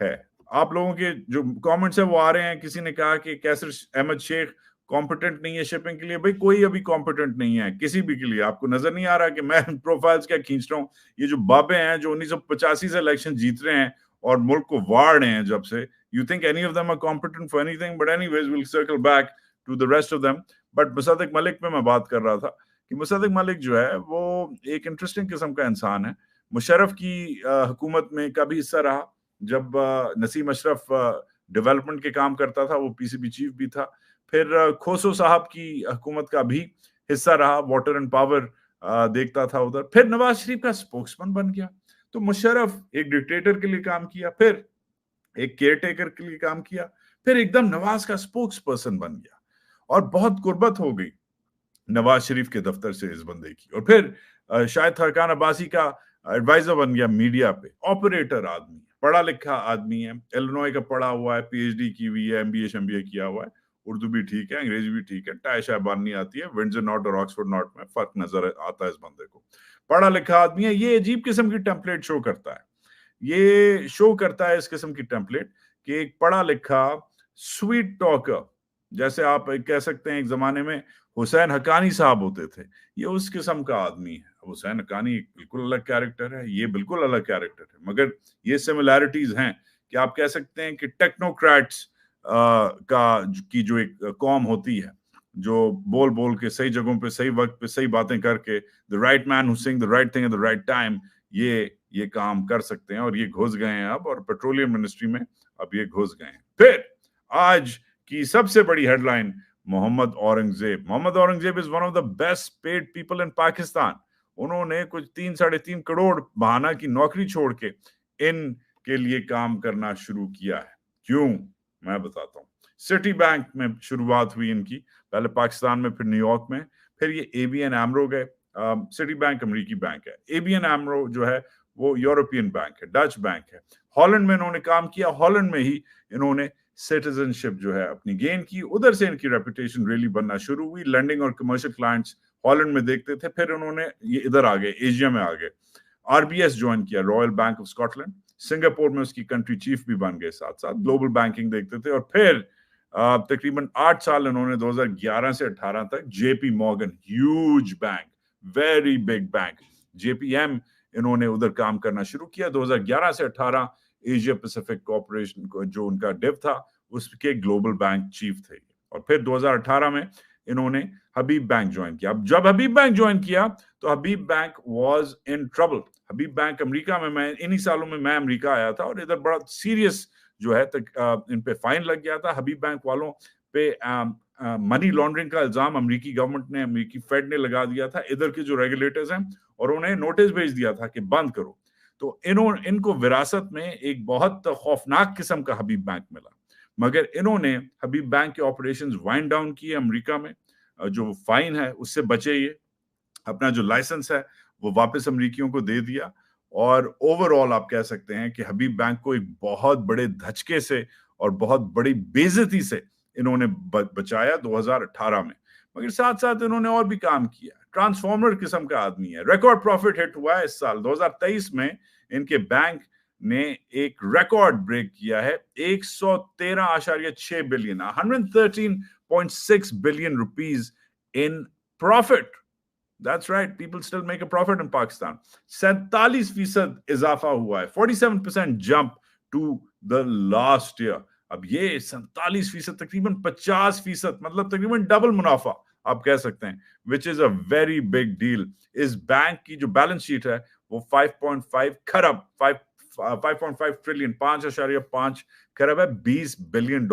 है। आप लोगों के जो कमेंट्स है वो आ रहे हैं, किसी ने कहा कि कैसर अहमद शेख कॉम्पिटेंट नहीं है शिपिंग के लिए। भाई कोई अभी कॉम्पिटेंट नहीं है किसी भी के लिए। आपको नजर नहीं आ रहा कि मैं प्रोफाइल्स क्या खींच रहा हूँ? ये जो बाबे हैं जो 1985 से इलेक्शन जीत रहे हैं और मुल्क को वार रहे हैं जब से, you think any of them are competent for anything? But anyways, we'll circle back to the rest of them. But Mossadegh Malik पे मैं बात कर रहा था कि मुसद्दिक मलिक जो है वो एक इंटरेस्टिंग किस्म का इंसान है। मुशर्रफ की हुकूमत में का भी हिस्सा रहा, जब नसीम अशरफ डेवलपमेंट के काम करता था, वो PCB चीफ भी था। फिर खोसो साहब की हुकूमत का भी हिस्सा रहा, वाटर एंड पावर देखता था उधर। फिर नवाज शरीफ का स्पोक्समैन बन गया। तो मुशर्रफ एक डिक्टेटर के लिए काम किया, फिर एक केयर टेकर के लिए काम किया, फिर एकदम नवाज का स्पोक्स पर्सन बन गया, और बहुत कुर्बत हो गई नवाज शरीफ के दफ्तर से इस बंदे की। और फिर शायद फरकान अब्बासी का एडवाइजर बन गया मीडिया पे। ऑपरेटर आदमी, पढ़ा लिखा आदमी है, इलिनॉय का पढ़ा हुआ है, PhD की हुई है, MBA किया हुआ है, उर्दू भी ठीक है, अंग्रेजी भी ठीक है, टाई शायबान नहीं आती है, विंडसर नॉट और ऑक्सफोर्ड नॉट में फर्क नजर आता है इस बंदे को। पढ़ा लिखा आदमी है, ये अजीब किस्म की टेम्पलेट शो करता है ये शो करता है इस किस्म की टेम्पलेट कि एक पढ़ा लिखा स्वीट टॉकर, जैसे आप कह सकते हैं एक जमाने में हुसैन हक्कानी साहब होते थे, ये उस किस्म का आदमी है। हुसैन हक्कानी एक बिल्कुल अलग कैरेक्टर है, ये बिल्कुल अलग कैरेक्टर है, मगर ये सिमिलैरिटीज हैं कि आप कह सकते हैं कि टेक्नोक्रेट्स की जो एक कौम होती है, जो बोल बोल के सही जगहों पे सही वक्त पे सही बातें करके, the right man who saying the right thing at the right time, ये काम कर सकते हैं, और ये घुस गए हैं अब, और पेट्रोलियम मिनिस्ट्री में अब ये घुस गए हैं। फिर आज की सबसे बड़ी headline, Muhammad Aurangzeb. Muhammad Aurangzeb is one of the best paid people in Pakistan. उन्होंने कुछ 3-3.5 करोड़ बहाना की नौकरी छोड़ के इन के लिए काम करना शुरू किया है। क्यों, मैं बताता हूँ। सिटी बैंक में शुरुआत हुई इनकी, पहले पाकिस्तान में, फिर न्यूयॉर्क में, फिर ये एबीएन एमरो गए। सिटी बैंक अमेरिकी बैंक है, एबीएन एमरो जो है वो यूरोपियन बैंक है, डच बैंक है। हॉलैंड में इन्होंने काम किया, हॉलैंड में ही इन्होंने सिटीजनशिप जो है अपनी गेन की, उधर से इनकी रेपुटेशन रियली बनना शुरू हुई। लैंडिंग और कमर्शियल क्लाइंट्स हॉलैंड में देखते थे, फिर उन्होंने ये इधर आ गए, एशिया में आ गए। आरबीएस ज्वाइन किया, royal bank of Scotland. Singapore में उसकी कंट्री चीफ भी बन गए, साथ साथ ग्लोबल बैंकिंग देखते थे। और फिर तकरीबन 8 साल इन्होंने 2011 से 18 तक JP Morgan, huge bank, very big bank, JPM, इन्होंने उधर काम करना शुरू किया। 2011 से 18 एशिया पैसिफिक कॉर्पोरेशन को जो उनका डिव था, उसके ग्लोबल बैंक चीफ थे। और फिर 2018 में इन्होंने हबीब बैंक ज्वाइन किया। अब जब हबीब बैंक ज्वाइन किया तो Habib bank was in trouble. Habib bank America में, मैं इन्हीं सालों में मैं अमेरिका आया था, और इधर बड़ा सीरियस जो है इन पे फाइन लग गया था। हबीब बैंक वालों पे मनी लॉन्ड्रिंग का इल्जाम अमेरिकी गवर्नमेंट ने, अमेरिकी फेड ने लगा दिया था। इधर के जो रेगुलेटर्स हैं, और उन्हें नोटिस भेज दिया था कि बंद करो। तो इनको विरासत में एक बहुत खौफनाक किस्म का हबीब बैंक मिला, मगर इन्होंने हबीब बैंक के ऑपरेशंस वाइंड डाउन किए अमेरिका में। जो फाइन है उससे बचे, ये अपना जो लाइसेंस है वो वापस अमेरिकियों को दे दिया। और ओवरऑल आप कह सकते हैं कि हबीब बैंक को एक बहुत बड़े धचके से और बहुत बड़ी बेइज्जती से इन्होंने बचाया 2018 में। मगर साथ साथ इन्होंने और भी काम किया। ट्रांसफॉर्मर किस्म का आदमी है। रिकॉर्ड प्रॉफिट हिट हुआ है इस साल 2023 में। इनके बैंक ने एक रिकॉर्ड ब्रेक किया है, 113.6 billion, 113.6 billion rupees in profit. That's right, people still make a profit in Pakistan. 47% इजाफा हुआ है, 47% jump to the last year. अब ये 47% तकरीबन 50%, मतलब तकरीबन डबल मुनाफा आप कह सकते हैं, which is a very big deal. इस बैंक की जो बैलेंस शीट है वो 5.5 खरब 5.5 ट्रिलियन 5.5 खरब है, $20 बिलियन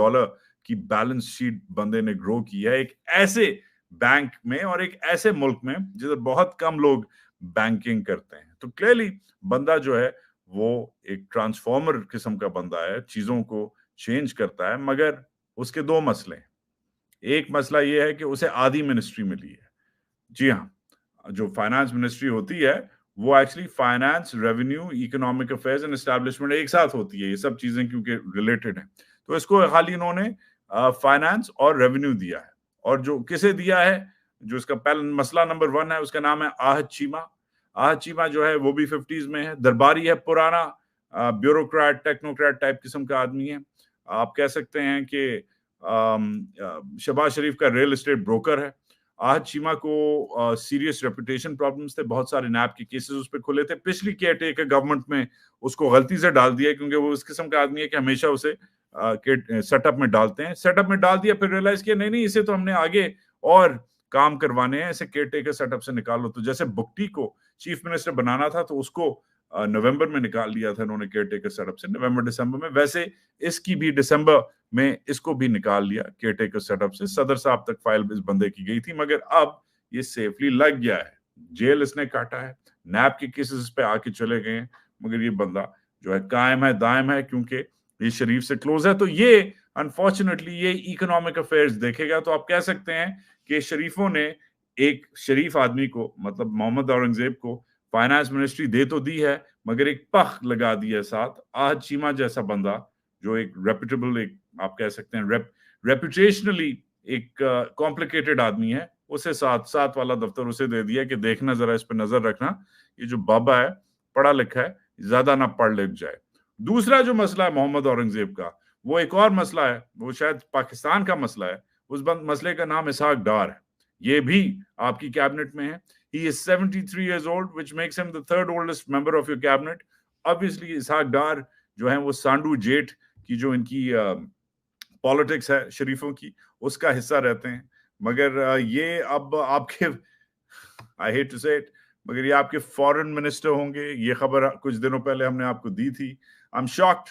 की बैलेंस शीट बंदे ने ग्रो की है एक ऐसे बैंक में और एक ऐसे मुल्क में जिधर बहुत कम लोग बैंकिंग करते हैं। तो क्लियरली बंदा जो है वो एक ट्रांसफॉर्मर किस्म का बंदा है, चीजों को चेंज करता है। मगर उसके दो मसले हैं। एक मसला ये है कि उसे आधी मिनिस्ट्री मिली है। जी हाँ, जो फाइनेंस मिनिस्ट्री होती है वो actually finance, revenue, economic affairs and establishment एक साथ होती है, ये सब चीजें क्योंकि रिलेटेड हैं। तो इसको खाली इन्होंने फाइनेंस और रेवेन्यू दिया है। और जो किसे दिया है, जो इसका पहला मसला नंबर 1 है, उसका नाम है आहद चीमा। आहद चीमा जो है वो भी 50s में है, दरबारी है, पुराना ब्यूरोक्रेट, टेक्नोक्रेट टाइप किस्म का आदमी है। आप कह सकते हैं कि शहबाज शरीफ का रियल एस्टेट ब्रोकर है। आहद चीमा को सीरियस रेपुटेशन प्रॉब्लम्स थे, बहुत सारे नैब के केसेस उस पर खुले थे। पिछली केयरटेकर गवर्नमेंट में उसको गलती से डाल दिया, क्योंकि वो उस किस्म का आदमी है कि हमेशा उसे सेटअप में डालते हैं। सेटअप में डाल दिया, फिर रियलाइज किया नहीं इसे तो हमने आगे और काम करवाने हैं, इसे केयरटेकर सेटअप से निकालो। तो जैसे बुक्टी को चीफ मिनिस्टर बनाना था तो उसको नवंबर में निकाल लिया था इन्होंने केयरटेकर सेटअप से, नवंबर दिसंबर में। वैसे इसकी भी दिसंबर में इसको भी निकाल लिया केयरटेकर सेटअप से। सदर साहब तक फाइल इस बंदे की गई थी, मगर अब ये सेफली लग गया है, जेल इसने काटा है, नैब के केसेस पे आके चले गए हैं, मगर ये बंदा जो है कायम है दायम है, क्योंकि ये शरीफ से क्लोज है। तो ये अनफॉर्चुनेटली ये इकोनॉमिक अफेयर्स देखेगा। तो आप कह सकते हैं कि शरीफों ने एक शरीफ आदमी को, मतलब मोहम्मद औरंगजेब को, फाइनेंस मिनिस्ट्री दे तो दी है, मगर एक पख लगा दी है साथ। आहद चीमा जैसा बंदा जो एक रेप्यूटेबल, एक आप कह सकते हैं रेपुटेशनली एक कॉम्प्लिकेटेड आदमी है, उसे साथ वाला दफ्तर उसे दे दिया कि देखना, जरा इस पर नजर रखना, ये जो बाबा है पढ़ा लिखा है, ज्यादा ना पढ़ लिख जाए। दूसरा जो मसला है मोहम्मद औरंगजेब का, वो एक और मसला है, वो शायद पाकिस्तान का मसला है। उस मसले का नाम इसहाक डार है, ये भी आपकी कैबिनेट में है। He is 73 years old, which makes him the third oldest member of your cabinet. Obviously, इसहाक डार जो है वो सांडू जेठ की जो इनकी पॉलिटिक्स है शरीफों की, उसका हिस्सा रहते हैं। मगर ये अब आपके आई हेट टू से इट, मगर ये आपके फॉरेन मिनिस्टर होंगे। ये खबर कुछ दिनों पहले हमने आपको दी थी। आई एम शॉक्ड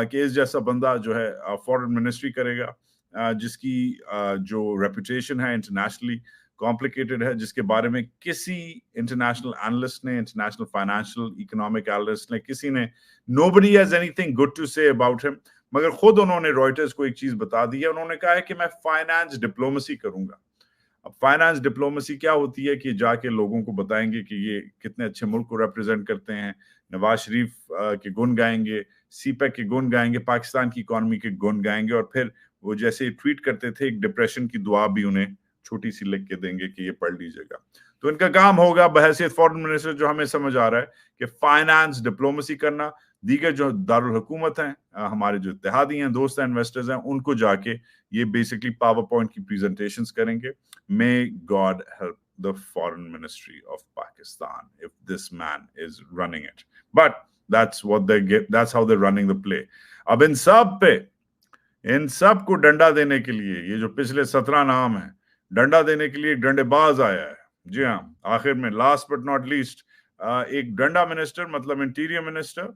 कि इस जैसा बंदा जो है फॉरेन मिनिस्ट्री करेगा, जिसकी जो रेपुटेशन है इंटरनेशनली कॉम्प्लिकेटेड है, जिसके बारे में किसी इंटरनेशनल एनालिस्ट ने, इंटरनेशनल फाइनेंशियल इकोनॉमिक एनालिस्ट ने, किसी ने, nobody has anything good to say about him. मगर खुद उन्होंने रॉयटर्स को एक चीज बता दी है, उन्होंने कहा है कि मैं फाइनेंस डिप्लोमेसी करूंगा। अब फाइनेंस डिप्लोमेसी क्या होती है कि जाके लोगों को बताएंगे कि ये कितने अच्छे मुल्क को रिप्रेजेंट करते हैं, नवाज शरीफ के गुण गाएंगे, सीपैक के गुण गाएंगे, पाकिस्तान की इकोनॉमी के गुण गाएंगे, और फिर वो जैसे ट्वीट करते थे एक डिप्रेशन की दुआ भी उन्हें छोटी सी लिख के देंगे कि ये पढ़ लीजिएगा। तो इनका काम होगा बहैसियत फॉरेन मिनिस्टर, जो हमें समझ आ रहा है, कि फाइनेंस डिप्लोमेसी करना। दीगर जो दारुल हुकूमत हैं, हमारे जो इत्तेहादी हैं, दोस्त हैं, इन्वेस्टर्स हैं, उनको जाके ये बेसिकली पावर पॉइंट की प्रेजेंटेशंस करेंगे। May God help the foreign ministry of Pakistan if this man is running it. But that's what they get. That's how they're running the play. अब इन सब को डंडा देने के लिए, ये जो पिछले 17 नाम है, डंडा देने के लिए एक डंडेबाज आया है। जी हाँ, आखिर में लास्ट बट नॉट लीस्ट एक डंडा मिनिस्टर, मतलब interior minister,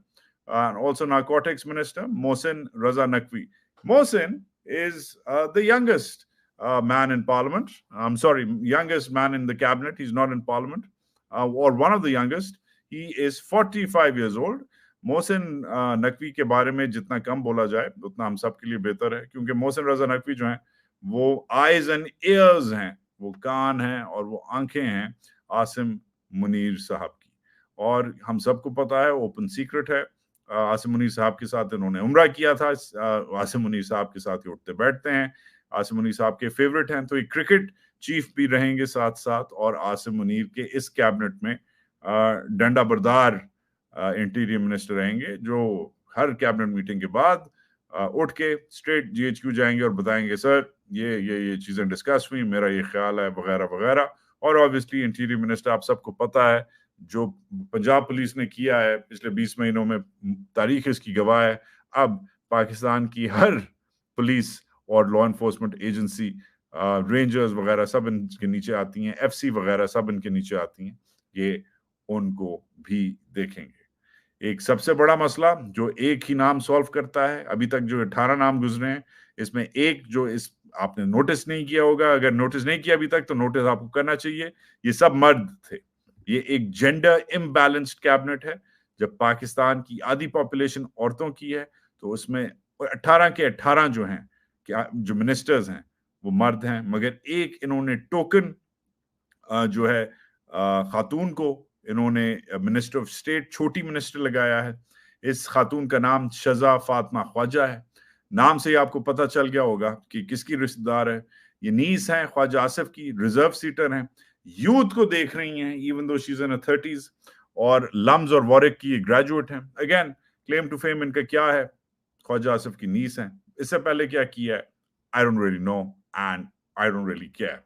also narcotics minister, Mohsin Raza Naqvi. Mohsin is the youngest man in parliament. I'm sorry, youngest man in the cabinet. He's not in parliament, or one of the youngest. He is 45 years old. Mohsin Naqvi के बारे में जितना कम बोला जाए उतना हम सब के लिए बेहतर है, क्योंकि मोहसिन रजा नकवी जो हैं वो आईज एंड ईयर्स हैं, वो कान हैं और वो आंखें हैं आसिम मुनीर साहब की। और हम सबको पता है, ओपन सीक्रेट है, आसिम मुनीर साहब के साथ इन्होंने उम्रा किया था। आसिम मुनीर साहब के साथ ही उठते बैठते हैं, आसिम मुनीर साहब के फेवरेट हैं। तो ये क्रिकेट चीफ भी रहेंगे साथ साथ, और आसिम मुनीर के इस कैबिनेट में डंडा बरदार इंटीरियर मिनिस्टर रहेंगे, जो हर कैबिनेट मीटिंग के बाद उठ के स्ट्रेट जीएचक्यू जाएंगे और बताएंगे, सर ये चीजें डिस्कस हुई, मेरा ये ख्याल है, वगैरह वगैरह। और ऑब्वियसली इंटीरियर मिनिस्टर आप सबको पता है, जो पंजाब पुलिस ने किया है पिछले 20 महीनों में, तारीख इसकी गवाह है। अब पाकिस्तान की हर पुलिस और लॉ एनफोर्समेंट एजेंसी, रेंजर्स वगैरह सब इनके नीचे आती हैं, एफसी वगैरह सब इनके नीचे आती हैं, ये उनको भी देखेंगे। एक सबसे बड़ा मसला जो एक ही नाम सॉल्व करता है, अभी तक जो 18 नाम गुजरे हैं, इसमें एक जो इस आपने नोटिस नहीं किया होगा, अगर नोटिस नहीं किया अभी तक तो नोटिस आपको करना चाहिए, ये सब मर्द थे। ये एक जेंडर इम्बैलेंस्ड कैबिनेट है। जब पाकिस्तान की आधी पॉपुलेशन औरतों की है, तो उसमें 18 के 18 जो हैं, जो मिनिस्टर्स हैं वो मर्द हैं। मगर एक इन्होंने टोकन जो है खातून को इन्होंने मिनिस्टर ऑफ स्टेट, छोटी मिनिस्टर लगाया है। इस खातून का नाम शजा फातिमा ख्वाजा है। नाम से ही आपको पता चल गया होगा कि किसकी रिश्तेदार है। ये नीस हैं ख्वाजा आसिफ की, रिजर्व सीटर हैं, यूथ को देख रही हैं even though she is in 30s, और लम्स और वॉरिक की ग्रेजुएट हैं। अगेन क्लेम टू फेम इनका क्या है, ख्वाजा आसिफ की नीस हैं। इससे पहले क्या किया है, I don't really know and I don't really care,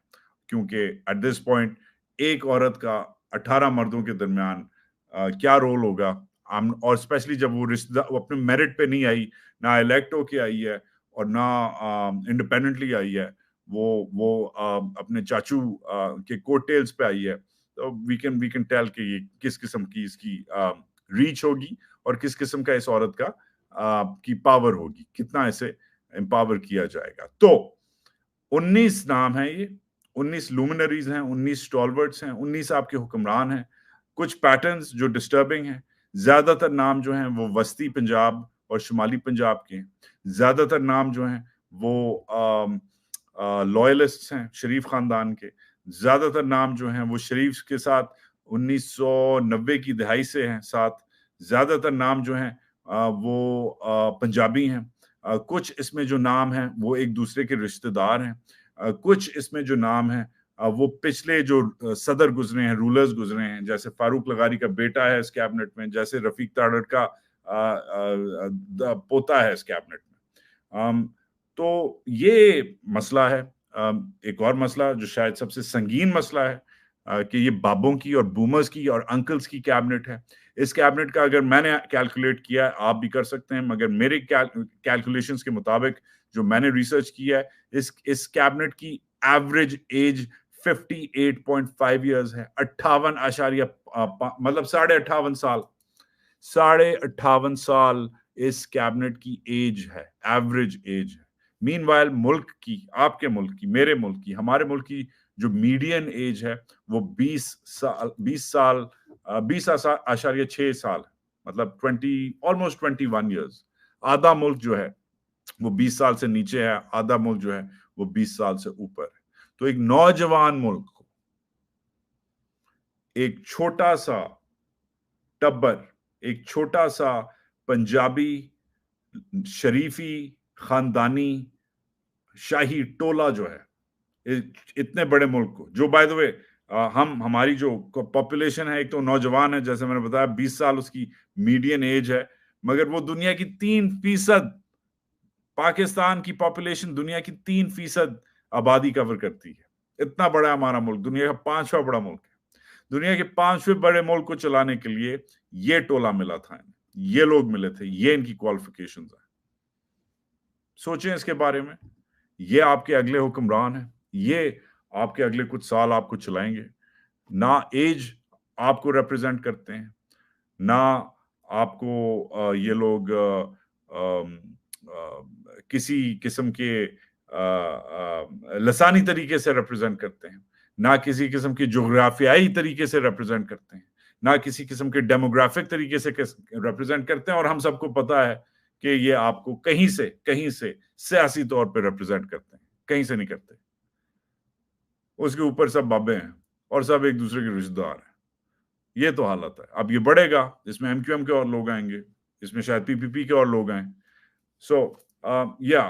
क्योंकि एट दिस पॉइंट एक औरत का 18 मर्दों के दरमियान क्या रोल होगा, और स्पेशली जब वो रिश्तेदार अपने मेरिट पे नहीं आई, ना इलेक्ट होके आई है और ना इंडिपेंडेंटली आई है, वो अपने चाचू के कोटेल्स पे आई है। तो वी कैन टेल कि ये किस किस्म की इसकी रीच होगी और किस किस्म का इस औरत का की पावर होगी, कितना इसे एम्पावर किया जाएगा। तो 19 नाम है ये, 19 लुमिनरीज हैं, 19 स्टॉलवर्ट्स हैं, 19 आपके हुक्मरान हैं। कुछ पैटर्न्स जो डिस्टर्बिंग हैं, ज्यादातर नाम जो हैं वो वस्ती पंजाब और शुमाली पंजाब के हैं। ज्यादातर नाम जो हैं वो लॉयलिस्ट हैं शरीफ खानदान के। ज्यादातर नाम जो हैं वो शरीफ के साथ 1990 की दहाई से हैं साथ। ज्यादातर नाम जो हैं वो पंजाबी हैं। कुछ इसमें जो नाम हैं वो एक दूसरे के रिश्तेदार हैं। कुछ इसमें जो नाम हैं वो पिछले जो सदर गुजरे हैं, रूलर्स गुजरे हैं, जैसे फारूक लगारी का बेटा है इस कैबिनेट में, जैसे रफीक ताड़ड़ का पोता है इस कैबिनेट में। तो ये मसला है। एक और मसला जो शायद सबसे संगीन मसला है कि ये बाबों की और बूमर्स की और अंकल्स की कैबिनेट है। इस कैबिनेट का अगर मैंने कैलकुलेट किया है, आप भी कर सकते हैं, मगर मेरे कैलकुलेशंस के मुताबिक जो मैंने रिसर्च किया है, इस कैबिनेट की एवरेज एज 58.5 इयर्स है। 58 मतलब 58.5 साल, 58.5 साल इस कैबिनेट की एज है, एवरेज एज है। मीनवाइल मुल्क की, आपके मुल्क की, मेरे मुल्क की, हमारे मुल्क की जो मीडियन एज है वो 20.6 साल, मतलब 20, ऑलमोस्ट 21 इयर्स। आधा मुल्क जो है वो 20 साल से नीचे है, आधा मुल्क जो है वो 20 साल से ऊपर है। तो एक नौजवान मुल्क को एक छोटा सा टब्बर, एक छोटा सा पंजाबी शरीफी खानदानी शाही टोला जो है, इतने बड़े मुल्क को, जो बाय द वे हमारी जो पॉपुलेशन है, एक तो नौजवान है, जैसे मैंने बताया 20 साल उसकी मीडियन एज है, मगर वो दुनिया की 3%, पाकिस्तान की पॉपुलेशन दुनिया की 3% आबादी कवर करती है। इतना बड़ा हमारा मुल्क, दुनिया का 5वां बड़ा मुल्क है। दुनिया के 5वें बड़े मुल्क को चलाने के लिए ये टोला मिला था, ये लोग मिले थे, ये इनकी क्वालिफिकेशंस है। सोचें इसके बारे में। ये आपके अगले हुक्मरान हैं, ये आपके अगले कुछ साल आपको चलाएंगे। ना एज आपको रिप्रेजेंट करते हैं, ना आपको ये लोग किसी किस्म के लसानी तरीके से रिप्रेजेंट करते हैं, ना किसी किस्म के जोग्राफियाई तरीके से रिप्रेजेंट करते हैं, ना किसी किस्म के डेमोग्राफिक तरीके से रिप्रेजेंट करते हैं। और हम सबको पता है कि ये आपको कहीं से सियासी तौर पे रिप्रेजेंट करते हैं, कहीं से नहीं करते। उसके ऊपर सब बाबे हैं और सब एक दूसरे के रिश्तेदार हैं। ये तो हालत है। अब ये बढ़ेगा, इसमें एमक्यूएम के और लोग आएंगे, इसमें शायद पीपीपी के और लोग आए। सो या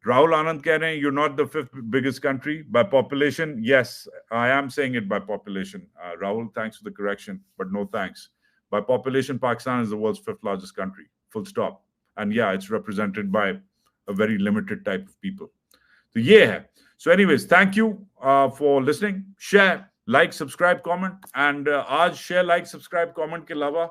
राहुल आनंद कह रहे हैं you're not the 5th biggest country by population. Yes, I am saying it by population. Rahul, thanks for the correction, but no thanks. By population, Pakistan is the world's 5th largest country, full stop. And yeah, it's represented by a very limited type of people. So yeah. So anyways, thank you for listening. Share, like, subscribe, comment. And आज share, like, subscribe, comment के अलावा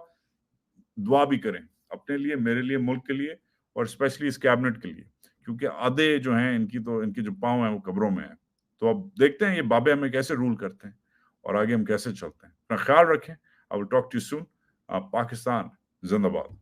दुआ भी करें अपने लिए, मेरे लिए, मुल्क के लिए, और स्पेशली इस कैबिनेट के लिए, क्योंकि आधे जो हैं इनके जो पांव हैं वो कब्रों में हैं। तो अब देखते हैं ये बाबे हमें कैसे रूल करते हैं और आगे हम कैसे चलते हैं। अपना ख्याल रखें। I will talk to you soon. Pakistan जिंदाबाद।